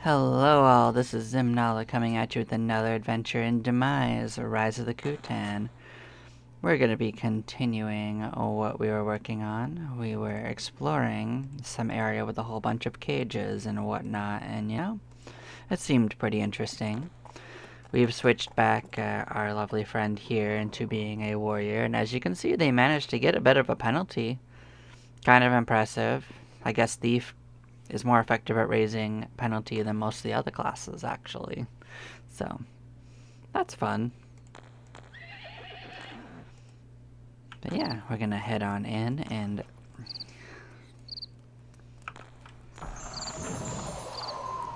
Hello all, this is Zimnala coming at you with another adventure in Demise, or Rise of the Kutan. We're going to be continuing what we were working on. We were exploring some area with a whole bunch of cages and whatnot, and it seemed pretty interesting. We've switched back our lovely friend here into being a warrior, and as you can see, they managed to get a bit of a penalty. Kind of impressive. I guess Thief is more effective at raising penalty than most of the other classes, actually. So, that's fun. But yeah, we're gonna head on in and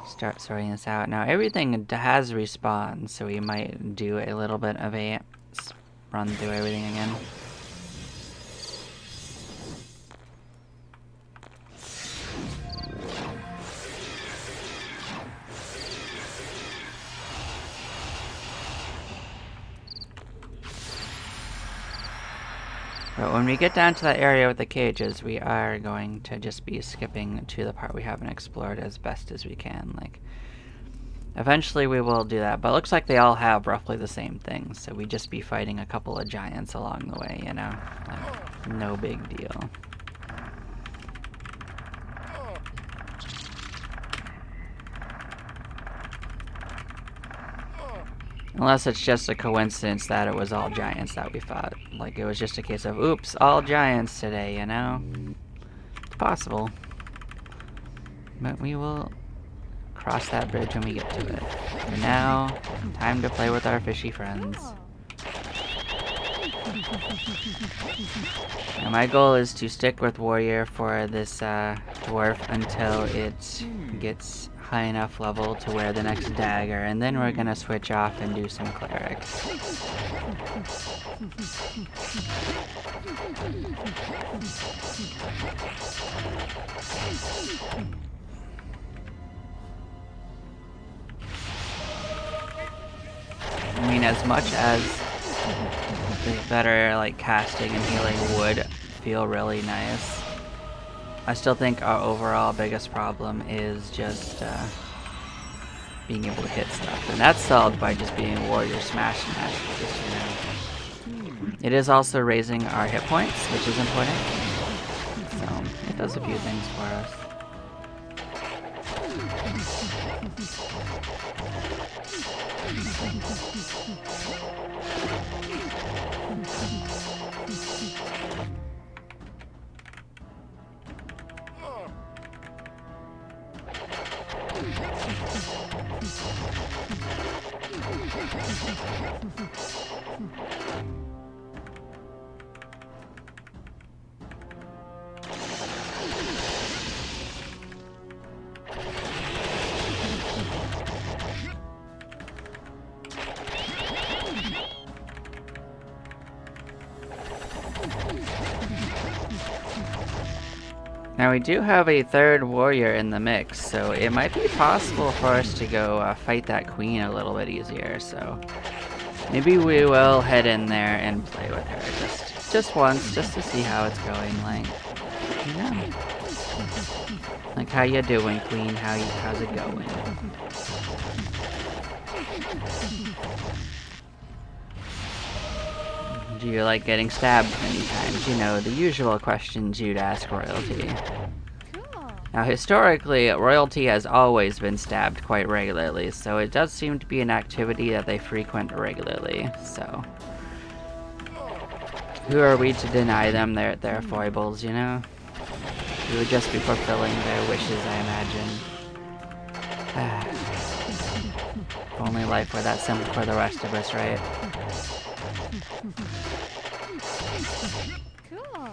start sorting this out. Now, everything has respawned, so we might do a little bit of a run through everything again. But when we get down to that area with the cages, we are going to just be skipping to the part we haven't explored as best as we can. Like, eventually we will do that, but it looks like they all have roughly the same things, so we just be fighting a couple of giants along the way, Like, no big deal. Unless it's just a coincidence that it was all giants that we fought. Like, it was just a case of, oops, all giants today, It's possible. But we will cross that bridge when we get to it. And now, time to play with our fishy friends. Now my goal is to stick with warrior for this dwarf until it gets high enough level to wear the next dagger, and then we're gonna switch off and do some cleric. I mean, as much as the better like casting and healing would feel really nice, I still think our overall biggest problem is just being able to hit stuff, and that's solved by just being warrior smash It is also raising our hit points, which is important, so it does a few things for us. Now we do have a third warrior in the mix, so it might be possible for us to go fight that queen a little bit easier, so maybe we will head in there and play with her just once, just to see how it's going, like, Like, how you doing, queen? How's it going? Do you like getting stabbed many times? The usual questions you'd ask royalty. Now, historically, royalty has always been stabbed quite regularly, so it does seem to be an activity that they frequent regularly, so who are we to deny them their foibles, We would just be fulfilling their wishes, I imagine. If only life were that simple for the rest of us, right? Cool.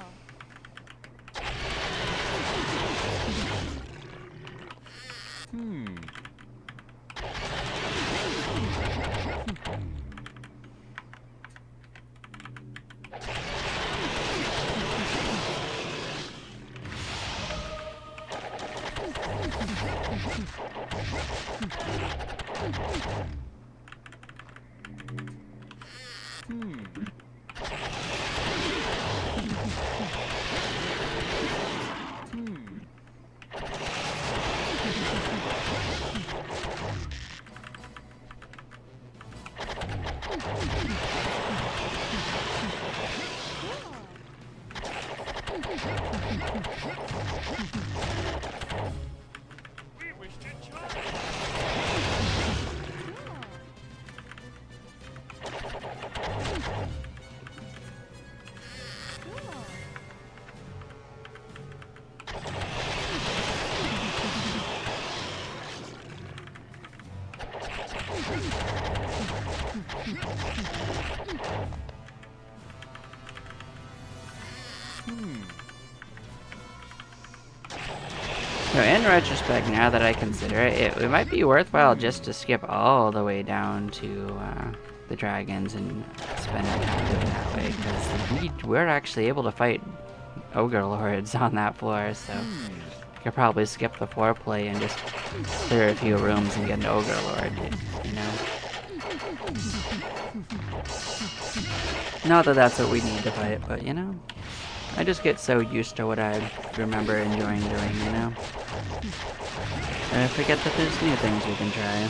So in retrospect, now that I consider it, it might be worthwhile just to skip all the way down to the dragons and spend our time doing that way, because we're actually able to fight ogre lords on that floor, so you could probably skip the foreplay and just clear a few rooms and get an ogre lord, you know? Not that that's what we need to fight, but you know? I just get so used to what I remember enjoying doing, you know? And I forget that there's new things we can try.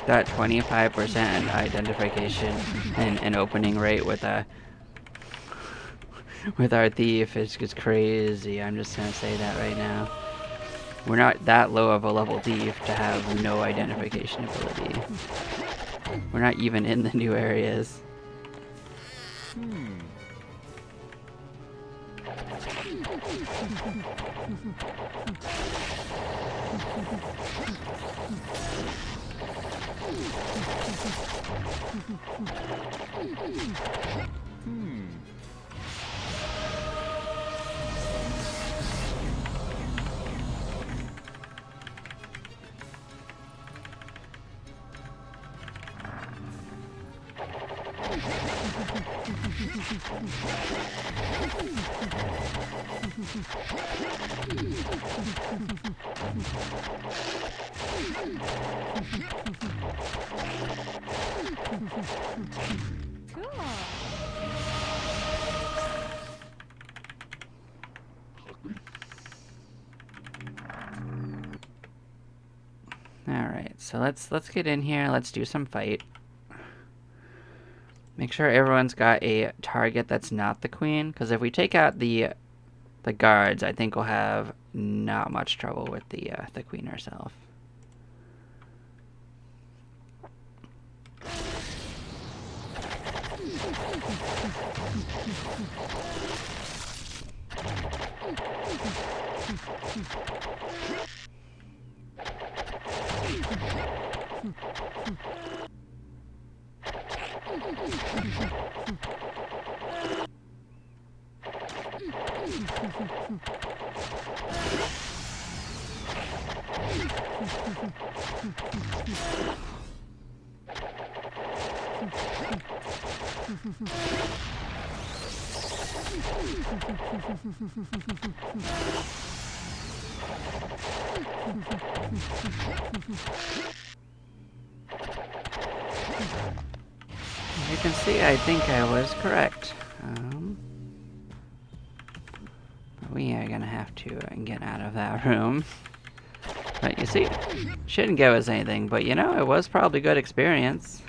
That 25% identification and opening rate with our thief is just crazy. I'm just gonna say that right now. We're not that low of a level thief to have no identification ability. We're not even in the new areas. Alright, so let's get in here, let's do some fight. Make sure everyone's got a target that's not the queen, because if we take out the guards, I think we'll have not much trouble with the queen herself. You can see, I think I was correct. We are gonna have to get out of that room. But you see, shouldn't give us anything, but you know, it was probably good experience.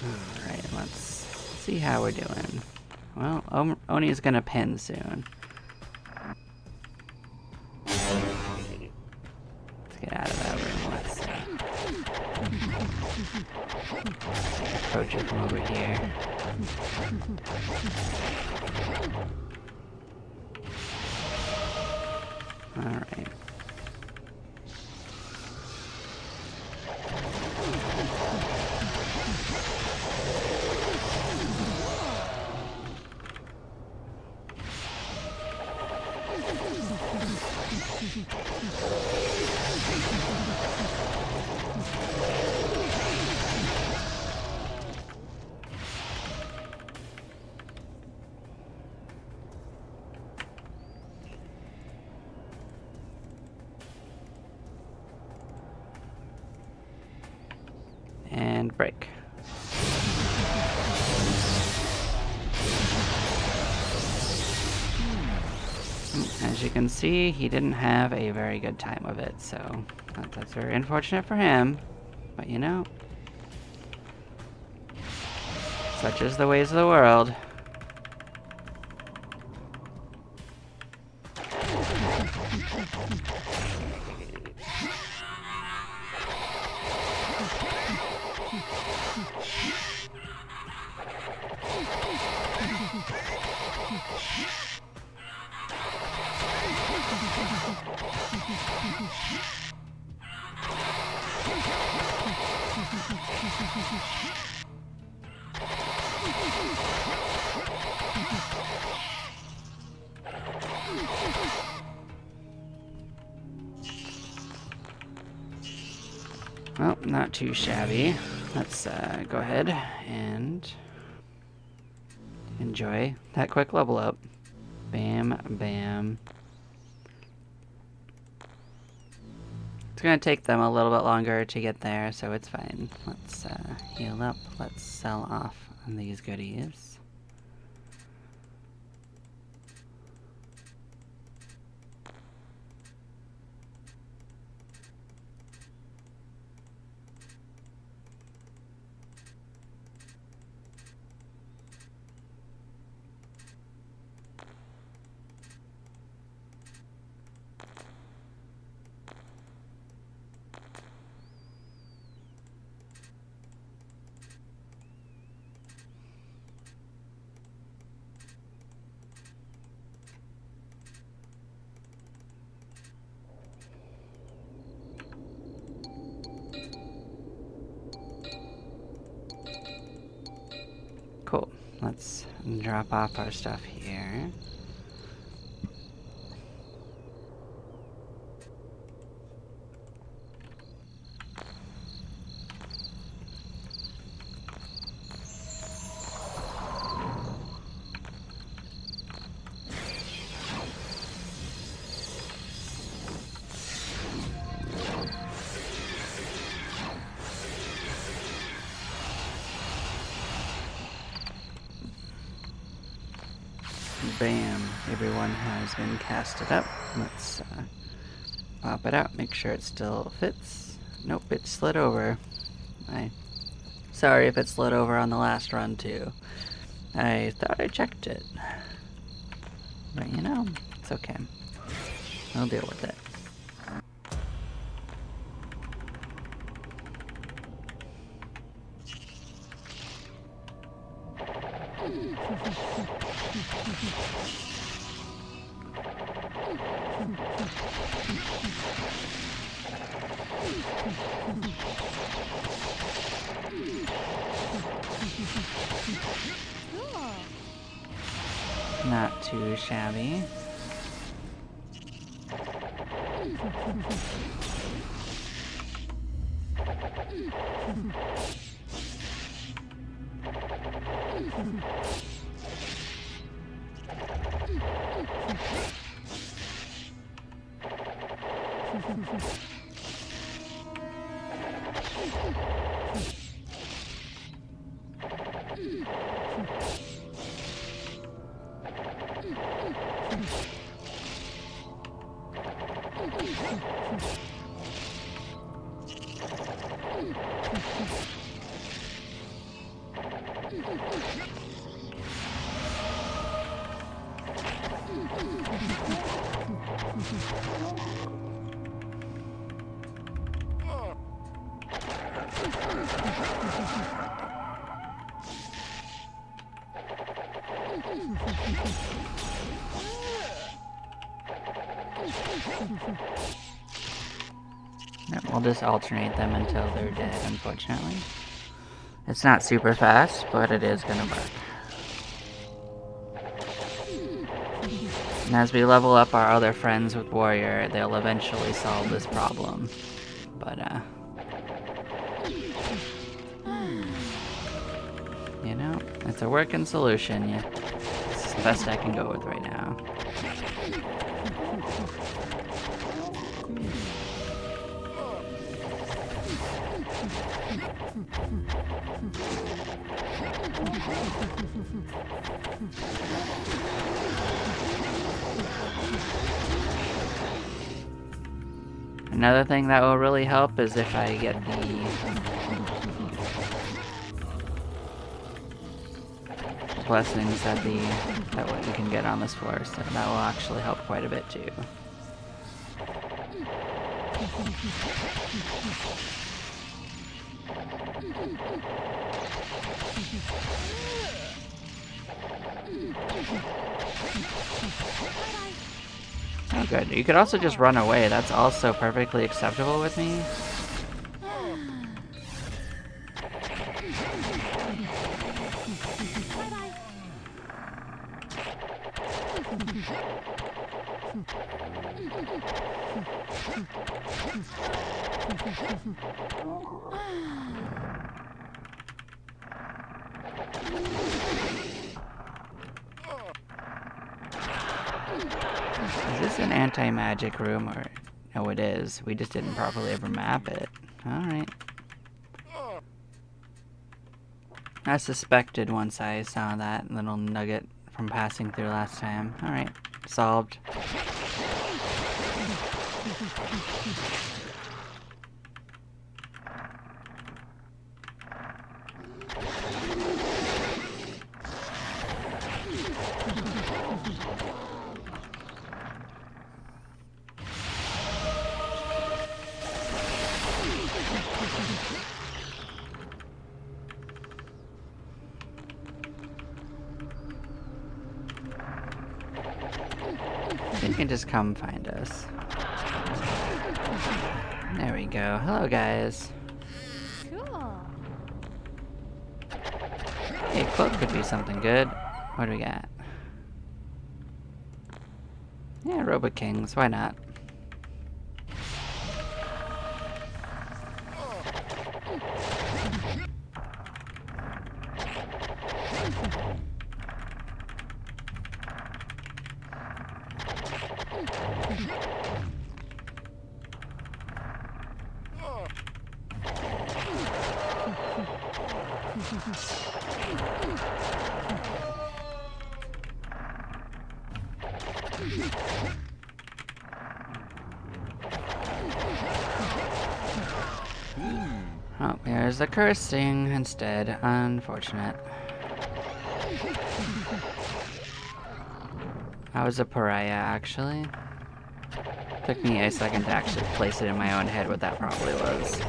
Alright, let's see how we're doing. Well, Oni's gonna pin soon. Let's get out of that room, let's approach it from over here. Alright. And break. As you can see, he didn't have a very good time of it, so that's very unfortunate for him. But you know, such is the ways of the world. Well, not too shabby. Let's go ahead and enjoy that quick level up. Bam, bam. It's gonna take them a little bit longer to get there, so it's fine. Let's heal up. Let's sell off on these goodies. Cool. Let's drop off our stuff here. Bam. Everyone has been casted up. Let's pop it out. Make sure it still fits. Nope, it slid over. Sorry if it slid over on the last run too. I thought I checked it. But you know, it's okay. I'll deal with it. Not too shabby. Yep, we'll just alternate them until they're dead, unfortunately. It's not super fast, but it is gonna work. And as we level up our other friends with Warrior, they'll eventually solve this problem. But, you know, it's a working solution. Yeah, it's the best I can go with right now. Another thing that will really help is if I get the blessings that what you can get on this floor, so that will actually help quite a bit too. Oh good, you could also just run away, that's also perfectly acceptable with me. Is this an anti-magic room or... No, it is. We just didn't properly ever map it. Alright. I suspected once I saw that little nugget from passing through last time. Alright. Solved. You can just come find us. There we go. Hello, guys. Cool. Hey, cloak could be something good. What do we got? Yeah, Robo Kings. Why not? Oh, there's the cursing instead. Unfortunate. I was a pariah, actually. Took me a second to actually place it in my own head what that probably was.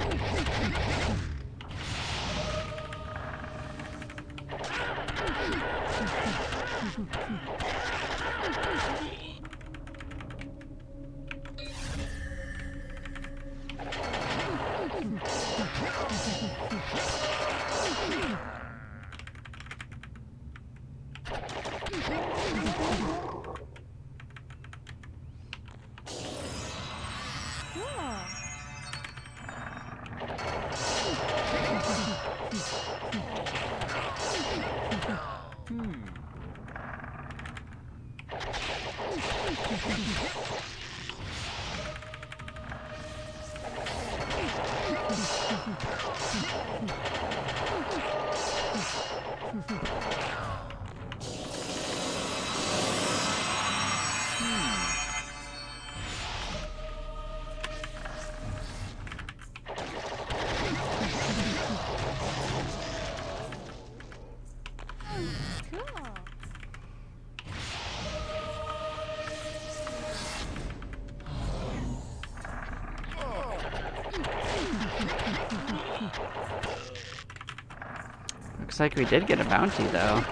Looks like we did get a bounty, though.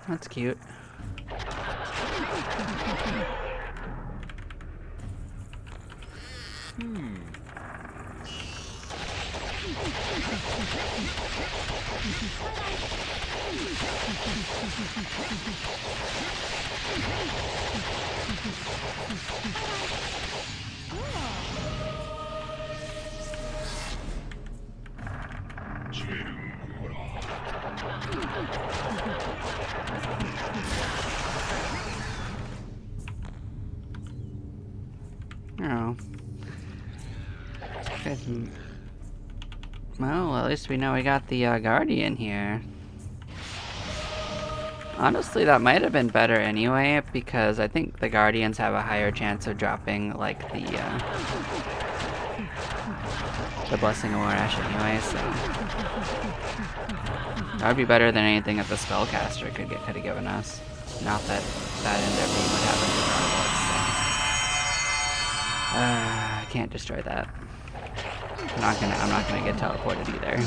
That's cute. Oh. Well, at least we know we got the Guardian here. Honestly, that might have been better anyway, because I think the Guardians have a higher chance of dropping, like, the Blessing of Morash anyway, so... That would be better than anything that the Spellcaster could have given us. Not that that end up being what happened regardless, so... I can't destroy that. I'm not gonna get teleported either.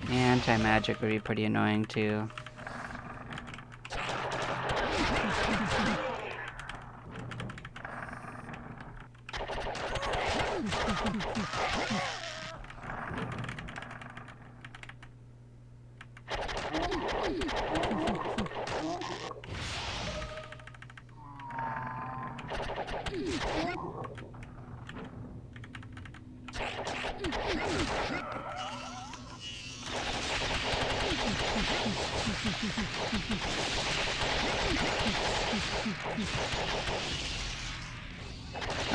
Anti-magic would be pretty annoying too.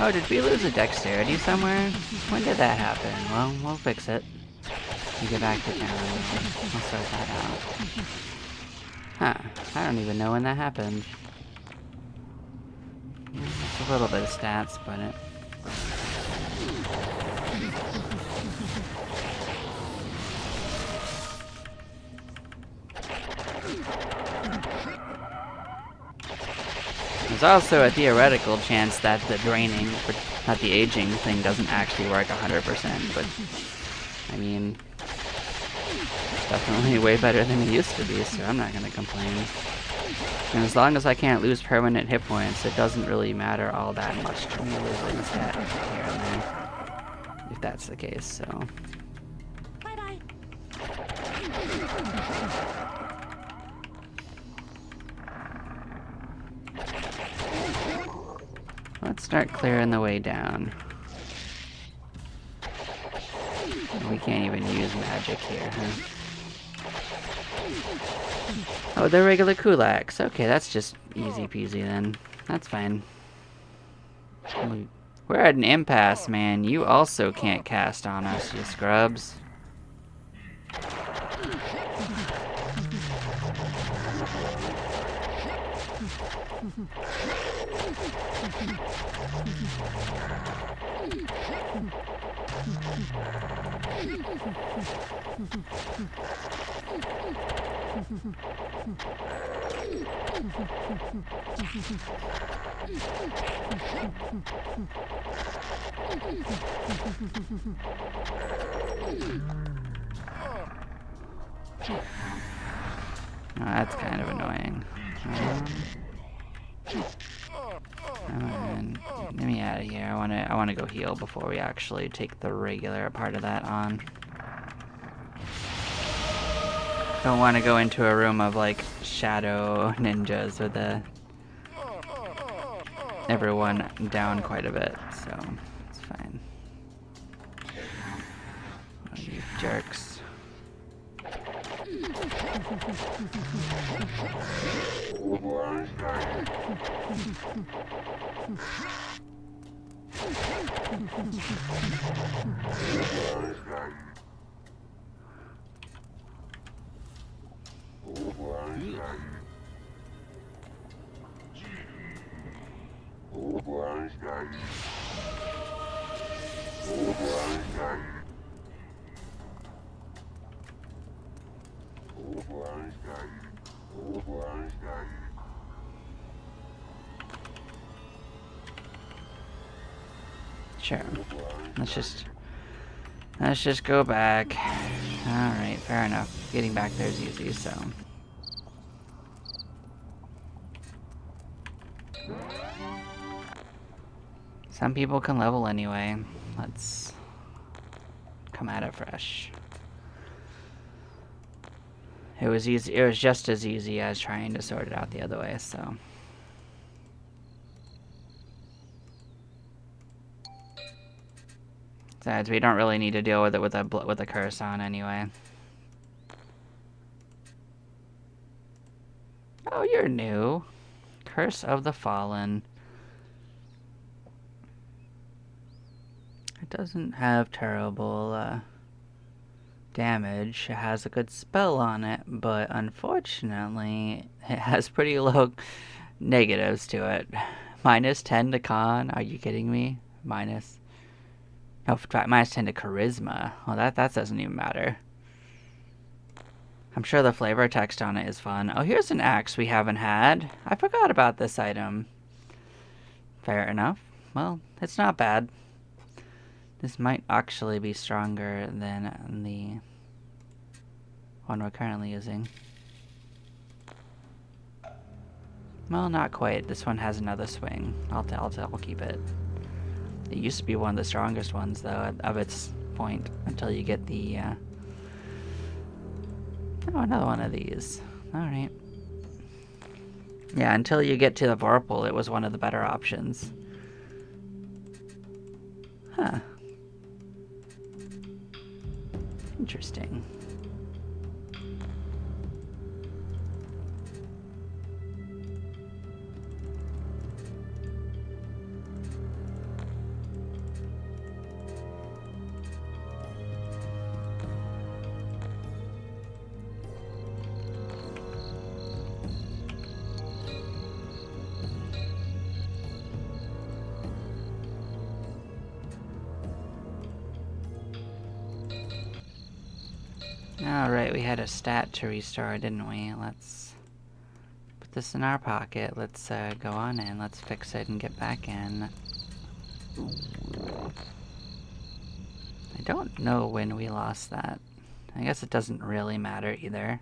Oh, did we lose a dexterity somewhere? When did that happen? Well, we'll fix it. We get back to town. We'll sort that out. Huh. I don't even know when that happened. It's a little bit of stats, but it... There's also a theoretical chance that the draining, that the aging thing doesn't actually work 100%, but, I mean, it's definitely way better than it used to be, so I'm not gonna complain. And as long as I can't lose permanent hit points, it doesn't really matter all that much to me losing stat here and there, if that's the case, so. Bye-bye. Let's start clearing the way down. We can't even use magic here, huh? Oh, they're regular kulaks. Okay, that's just easy peasy then. That's fine. We're at an impasse, man. You also can't cast on us, you scrubs. Oh, that's kind of annoying. Get me out of here. I wanna go heal before we actually take the regular part of that on. Don't want to go into a room of like shadow ninjas with everyone down quite a bit, so it's fine. Oh, you jerks. Sure. Let's just go back. Alright, fair enough. Getting back there is easy, so. Some people can level anyway. Let's come at it fresh. It was easy. It was just as easy as trying to sort it out the other way, so. Besides, we don't really need to deal with it with a curse on anyway. Oh, you're new. Curse of the Fallen. It doesn't have terrible damage. It has a good spell on it, but unfortunately, it has pretty low negatives to it. Minus 10 to con. Are you kidding me? Minus. No, minus 10 to charisma. Well, that doesn't even matter. I'm sure the flavor text on it is fun. Oh, here's an axe we haven't had. I forgot about this item. Fair enough. Well, it's not bad. This might actually be stronger than the one we're currently using. Well, not quite. This one has another swing. I'll keep it. It used to be one of the strongest ones, though, of its point, until you get the, oh, another one of these. Alright. Yeah, until you get to the Vorpal, it was one of the better options. Huh. Interesting. Alright, we had a stat to restore, didn't we? Let's put this in our pocket. Let's go on in. Let's fix it and get back in. I don't know when we lost that. I guess it doesn't really matter either.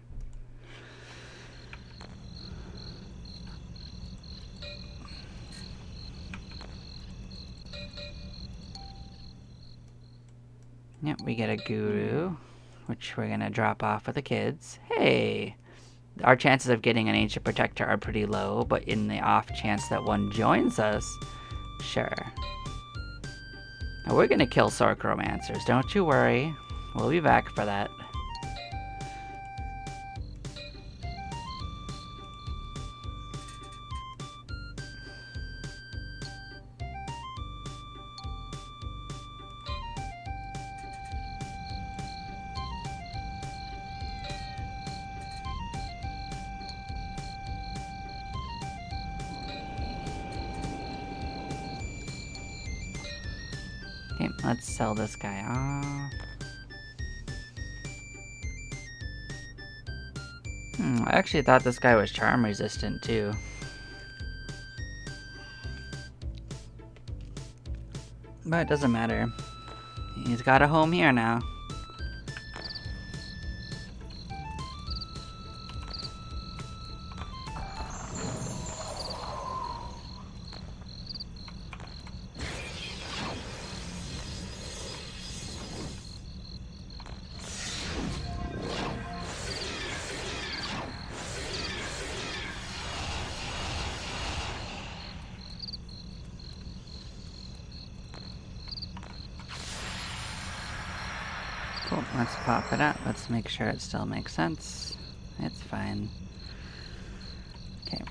Yep, we get a guru, which we're gonna drop off with the kids. Hey! Our chances of getting an Ancient Protector are pretty low, but in the off chance that one joins us, sure. Now we're gonna kill Sorceromancers, don't you worry. We'll be back for that. Okay, let's sell this guy off. I actually thought this guy was charm resistant too. But it doesn't matter. He's got a home here now. Cool, let's pop it up. Let's make sure it still makes sense. It's fine. Okay.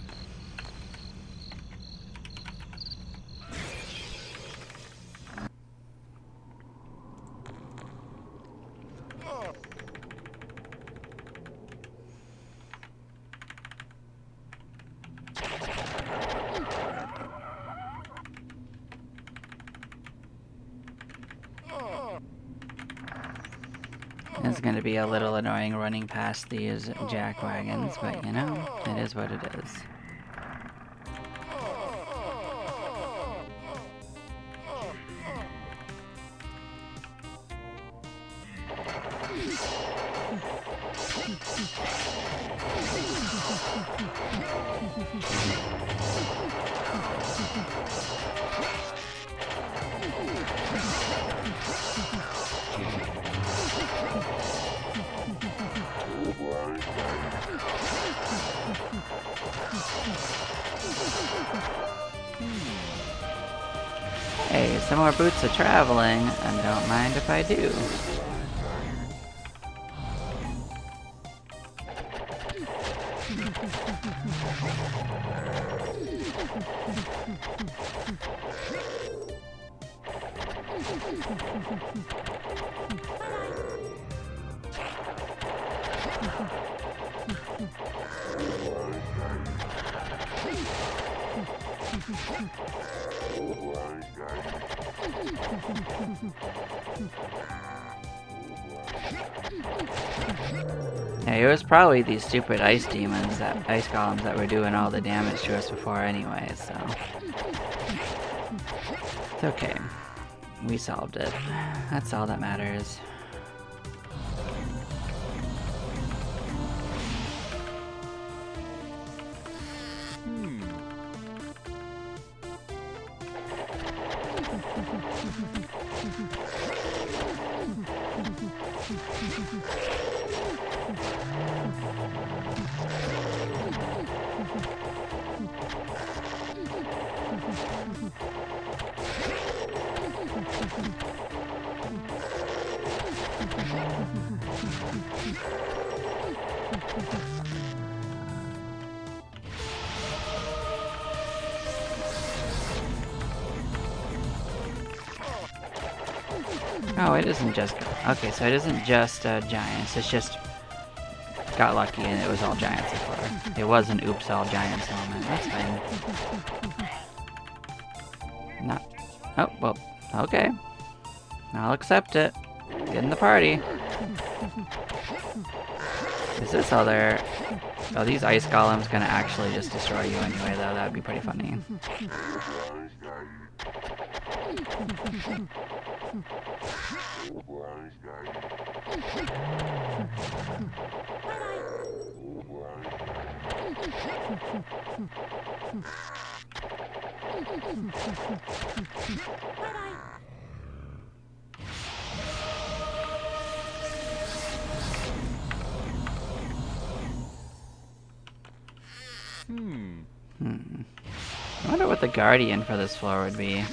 It's gonna be a little annoying running past these jack wagons, but you know, it is what it is. Hey, some more boots of traveling, and don't mind if I do. Hey, it was probably these stupid ice demons, ice golems that were doing all the damage to us before anyway, so... It's okay. We solved it. That's all that matters. Oh, it isn't just... Okay, so it isn't just giants, it's just... Got lucky and it was all giants so far. It was an oops all giants moment, that's fine. Not... Oh, well, okay. I'll accept it. Get in the party. Is this other... Oh, these ice golems gonna actually just destroy you anyway, though. That'd be pretty funny. I wonder what the guardian for this floor would be.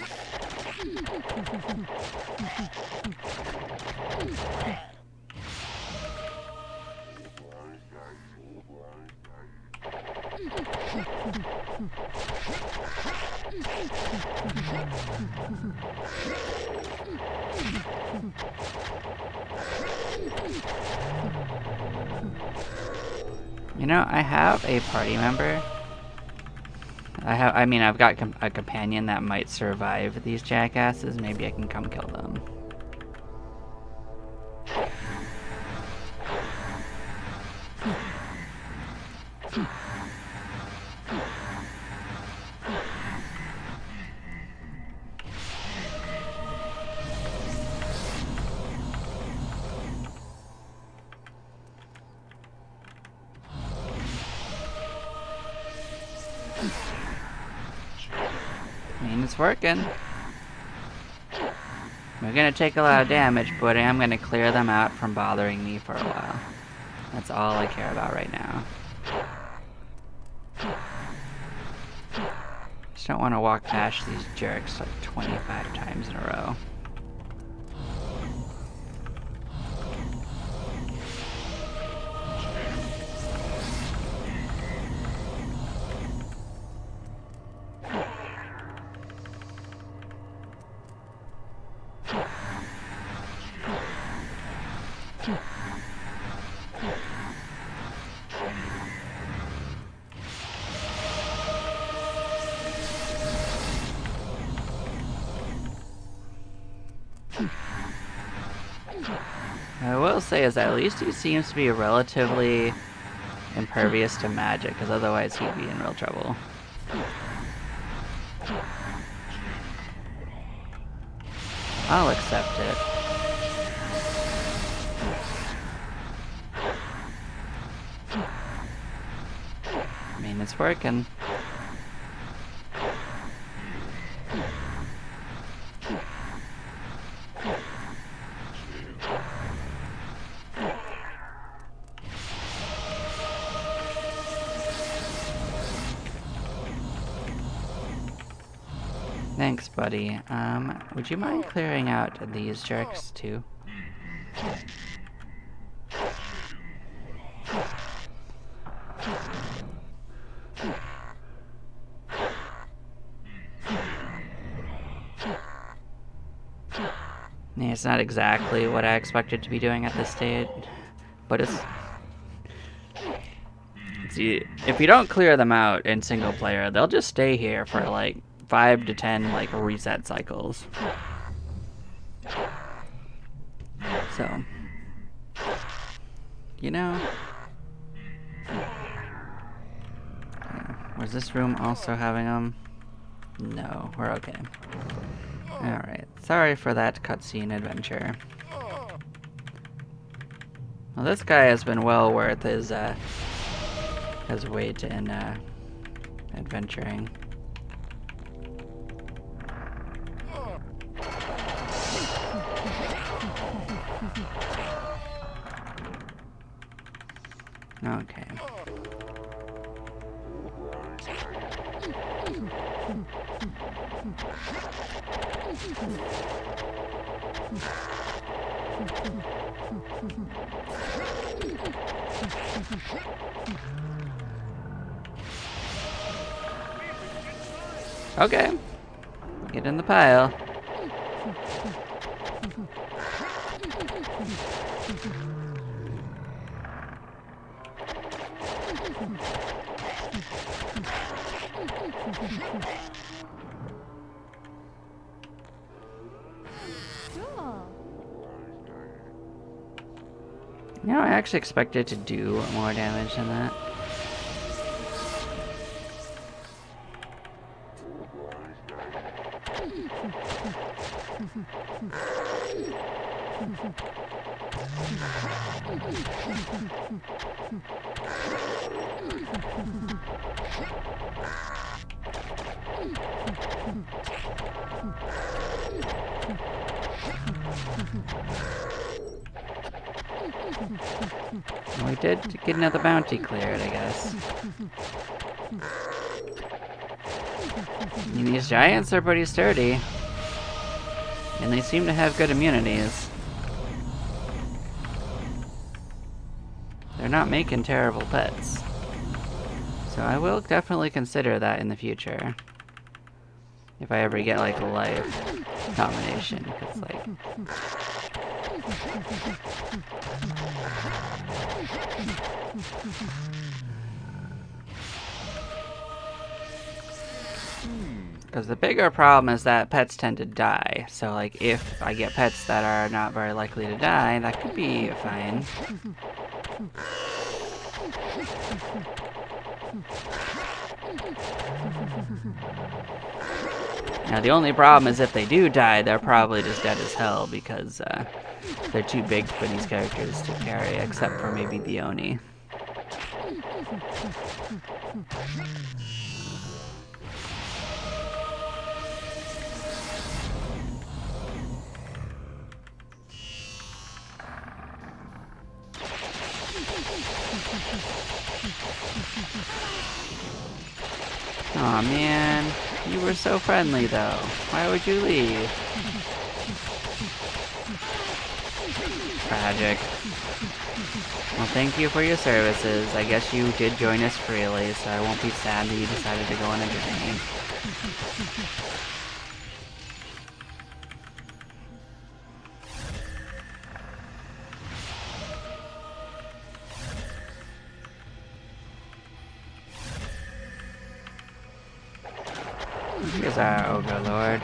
You know, I have a party member. I've got a companion that might survive these jackasses. Maybe I can come kill them. It's working. We're gonna take a lot of damage, but I am gonna clear them out from bothering me for a while. That's all I care about right now. Just don't want to walk past these jerks like 25 times in a row. I will say is at least he seems to be relatively impervious to magic, because otherwise he'd be in real trouble. I'll accept it. And it's working. Thanks, buddy. Would you mind clearing out these jerks, too? Yeah, it's not exactly what I expected to be doing at this stage, but it's... See, if you don't clear them out in single player, they'll just stay here for like 5 to 10 like reset cycles. So, you know, was this room also having them? No, we're okay. Alright, sorry for that cutscene adventure. Well, this guy has been well worth his weight in adventuring. Okay. Okay. Get in the pile. You know, I actually expected to do more damage than that. We did get another bounty cleared, I guess. And these giants are pretty sturdy. And they seem to have good immunities. They're not making terrible pets. So I will definitely consider that in the future. If I ever get like a life combination, because like... Because the bigger problem is that pets tend to die. So like if I get pets that are not very likely to die, that could be fine. Now the only problem is if they do die, they're probably just dead as hell because they're too big for these characters to carry, except for maybe the Oni. Aw, man. You were so friendly, though. Why would you leave? Tragic. Well, thank you for your services. I guess you did join us freely, so I won't be sad that you decided to go on a journey. Here's our Ogre Lord.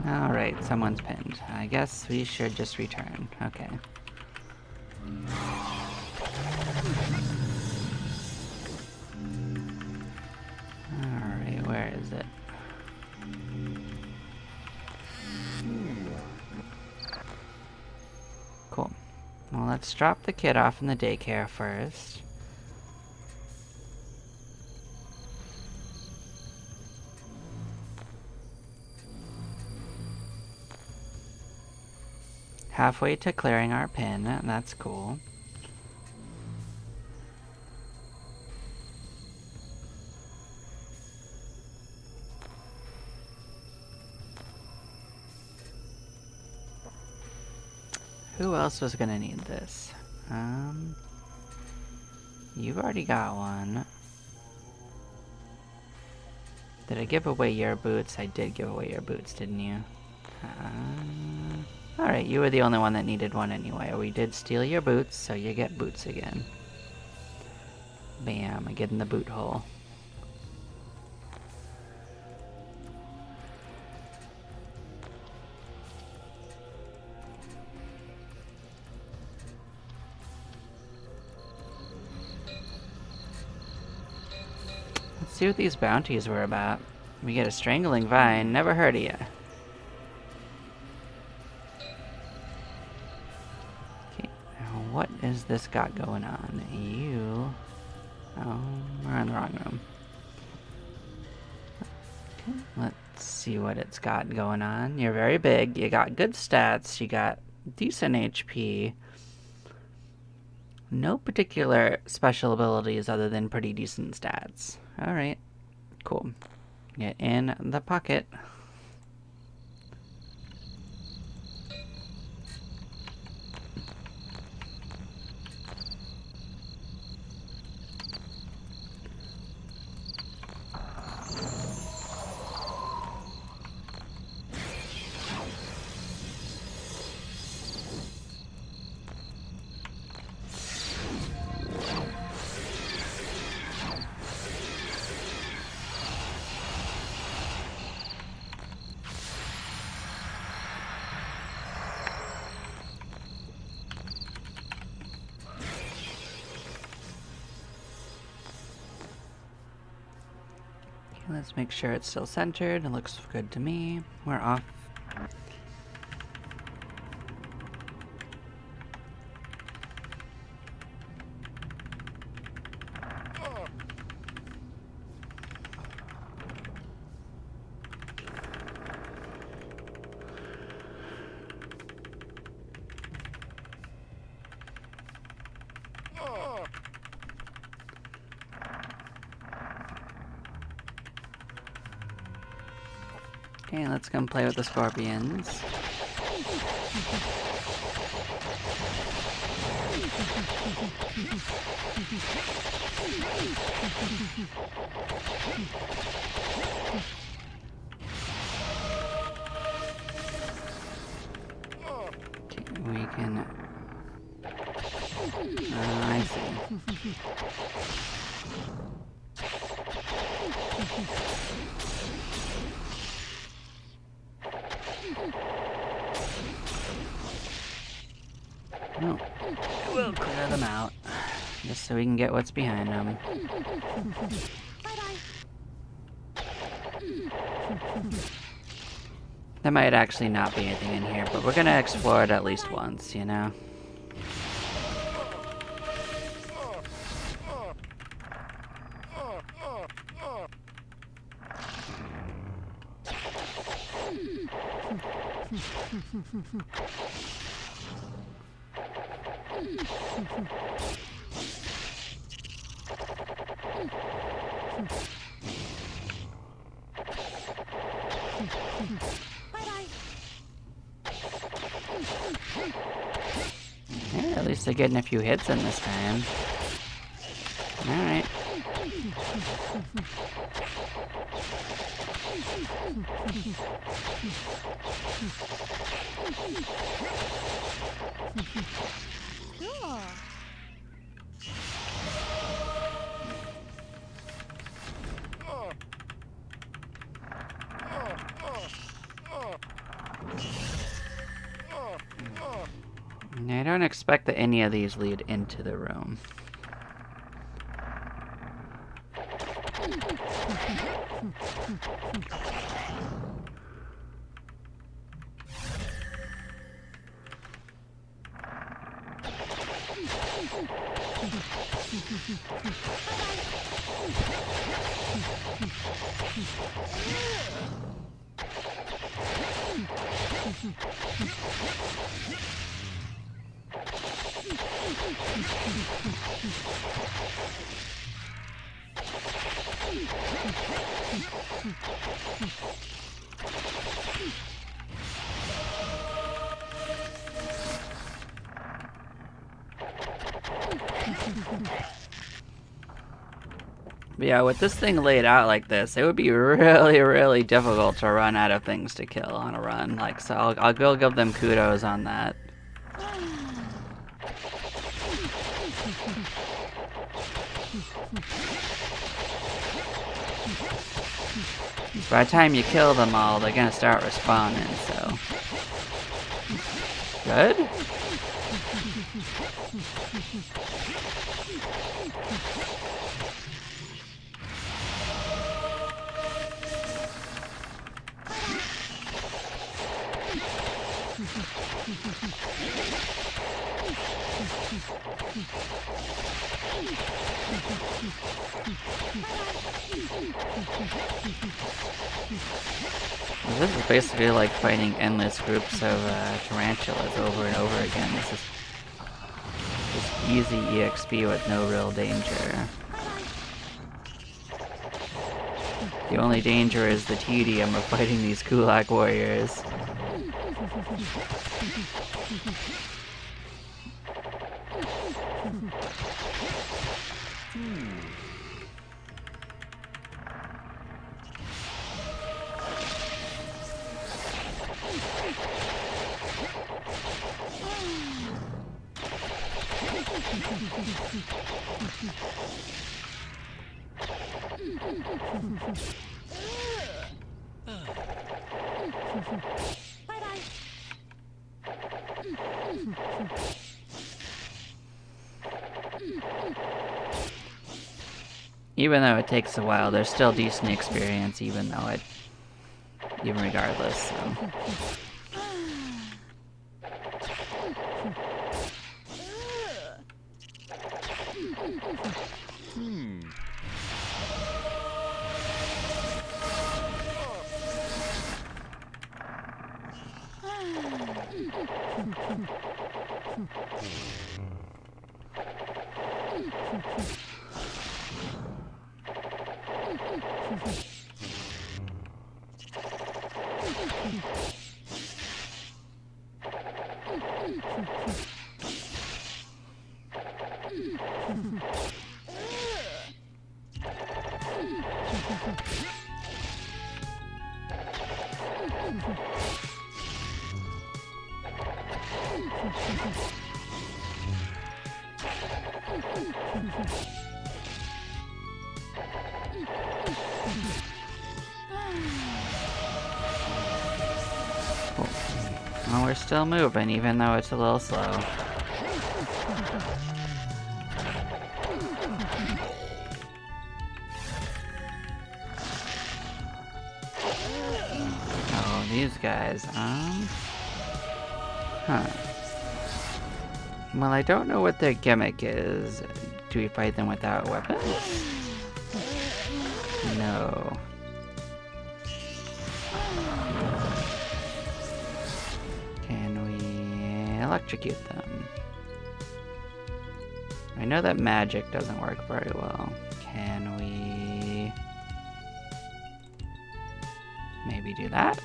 Alright, someone's pinned. I guess we should just return. Okay. let's drop the kid off in the daycare first. Halfway to clearing our pin, that's cool. Who else was gonna need this? You've already got one. Did I give away your boots? I did give away your boots, didn't you? Alright, you were the only one that needed one anyway. We did steal your boots, so you get boots again. Bam, I get in the boot hole. Let's see what these bounties were about. We get a strangling vine, never heard of ya. Okay, what is this got going on? You... Oh, we're in the wrong room. Okay, let's see what it's got going on. You're very big, you got good stats, you got decent HP. No particular special abilities other than pretty decent stats. Alright, cool. Get in the pocket. Let's make sure it's still centered. It looks good to me. We're off. Okay, let's come play with the scorpions. Okay, we can... I see. No, we'll clear them out, just so we can get what's behind them. Bye-bye. There might actually not be anything in here, but we're gonna explore it at least once, you know? Bye-bye. Yeah, at least they're getting a few hits in this time. Alright. Cool. I don't expect that any of these lead into the room. But yeah, with this thing laid out like this, it would be really, really difficult to run out of things to kill on a run. Like, so I'll go give them kudos on that. By the time you kill them all, they're gonna start respawning, so. Good? This is basically like fighting endless groups of tarantulas over and over again. This is just easy EXP with no real danger. The only danger is the tedium of fighting these Kulak warriors. Even though it takes a while, there's still decent experience, even regardless. So. Well, we're still moving, even though it's a little slow. Oh, these guys, Huh. Well, I don't know what their gimmick is. Do we fight them without weapons? No. Can we electrocute them? I know that magic doesn't work very well. Can we maybe do that?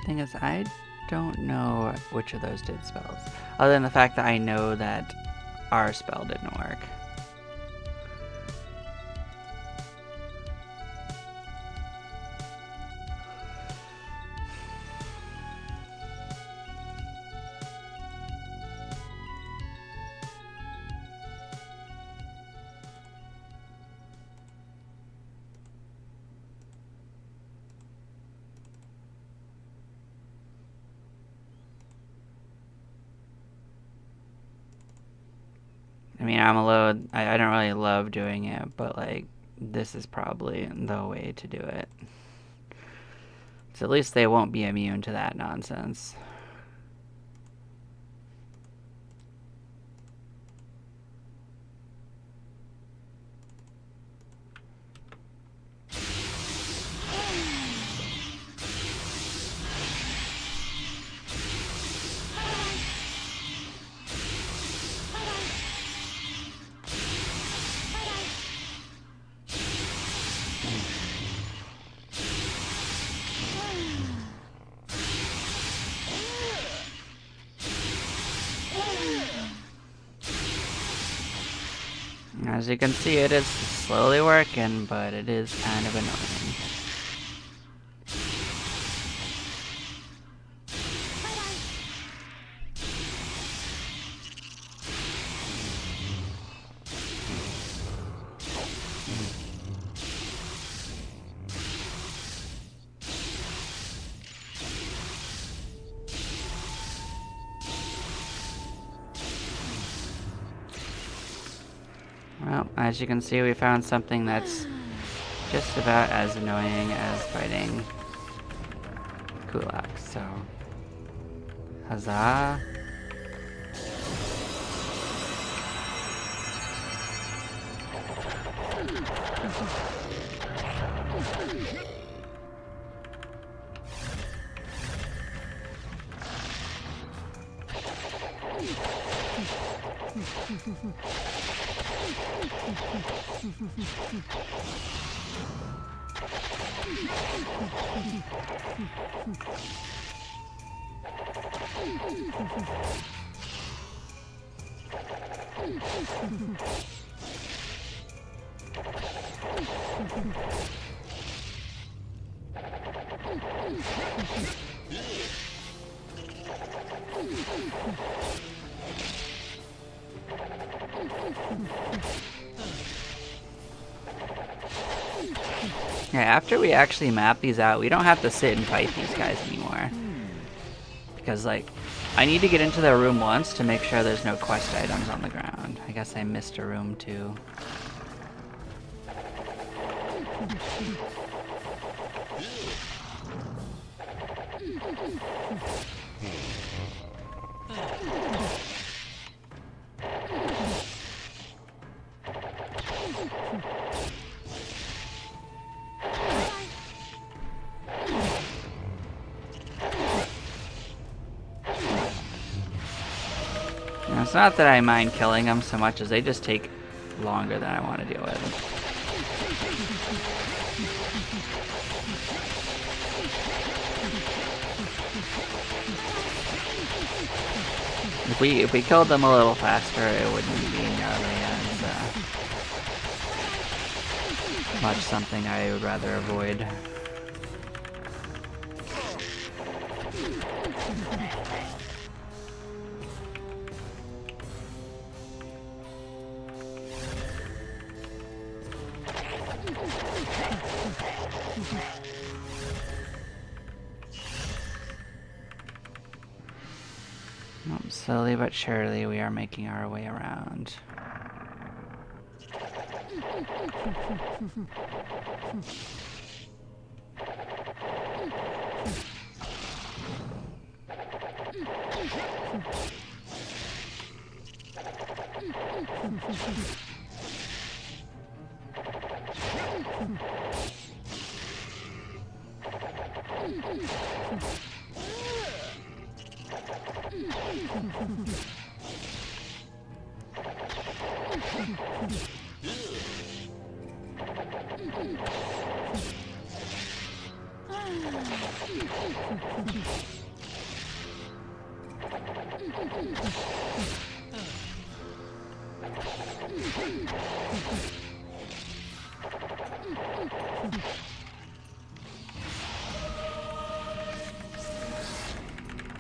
Thing is, I don't know which of those did spells. Other than the fact that I know that our spell didn't work. I mean, I don't really love doing it, but like, this is probably the way to do it. So at least they won't be immune to that nonsense. As you can see, it is slowly working, but it is kind of annoying. Well, as you can see, we found something that's just about as annoying as fighting Kulak, so huzzah. Yeah, after we actually map these out, we don't have to sit and fight these guys anymore. Because, like, I need to get into their room once to make sure there's no quest items on the ground. I guess I missed a room, too. Now, it's not that I mind killing them so much as they just take longer than I want to deal with. If we killed them a little faster, it wouldn't be nearly as much something I would rather avoid. Slowly but surely, we are making our way around.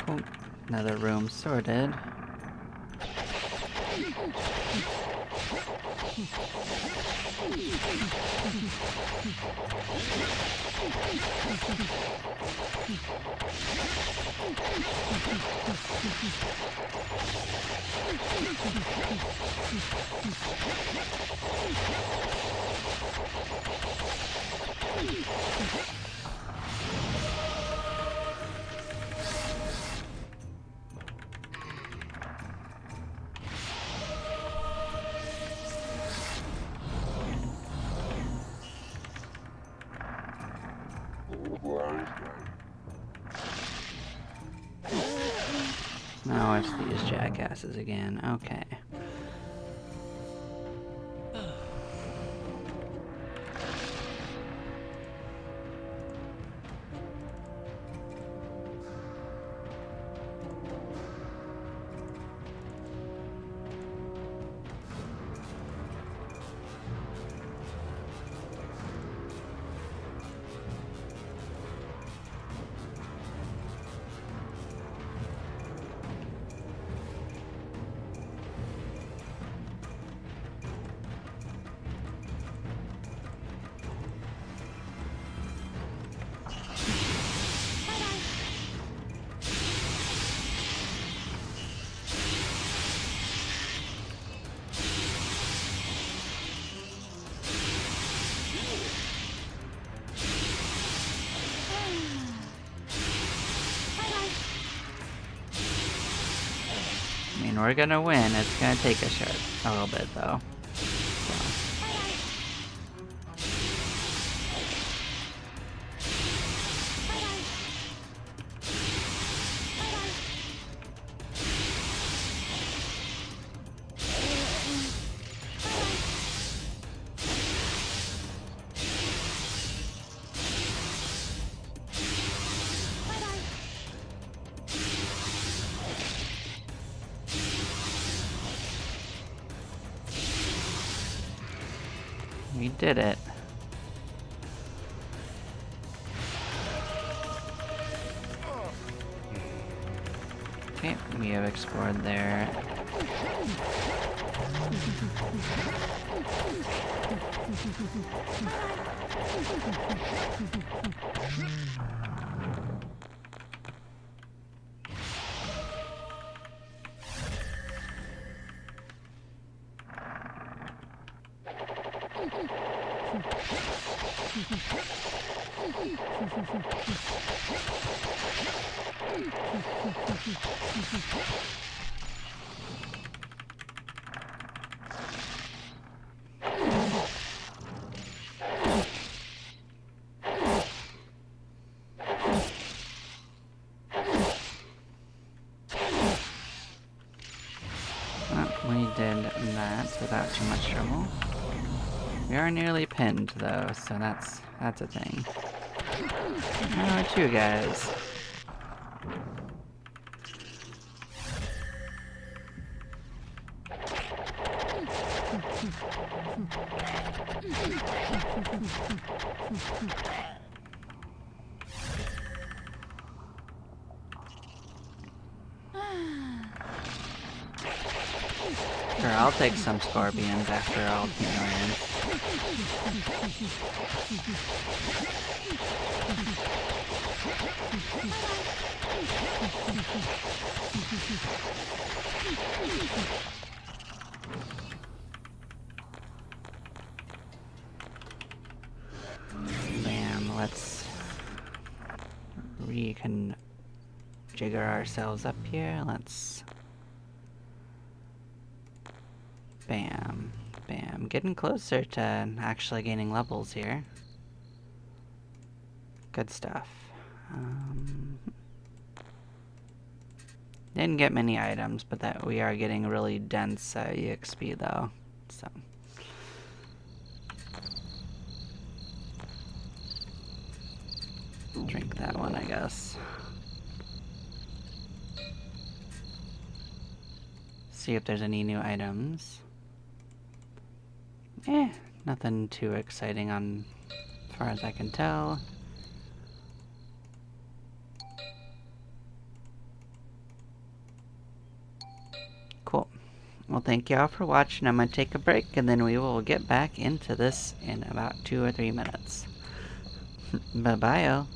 Cool. Another room sorted. Oh, it's these jackasses again. Okay. I mean, we're gonna win. It's gonna take a little bit, though. So. We did it. Okay, we have explored there. We did that without too much trouble. We are nearly pinned though, so that's a thing. How about you guys? Sure, I'll take some scorpions after all healings. Bam, let's jigger ourselves up here. Let's bam, bam. Getting closer to actually gaining levels here. Good stuff. Didn't get many items, but that we are getting really dense EXP though. So. Drink that one, I guess. See if there's any new items. Nothing too exciting as far as I can tell. Cool. Well, thank y'all for watching. I'm gonna take a break and then we will get back into this in about 2 or 3 minutes. Bye-bye, y'all.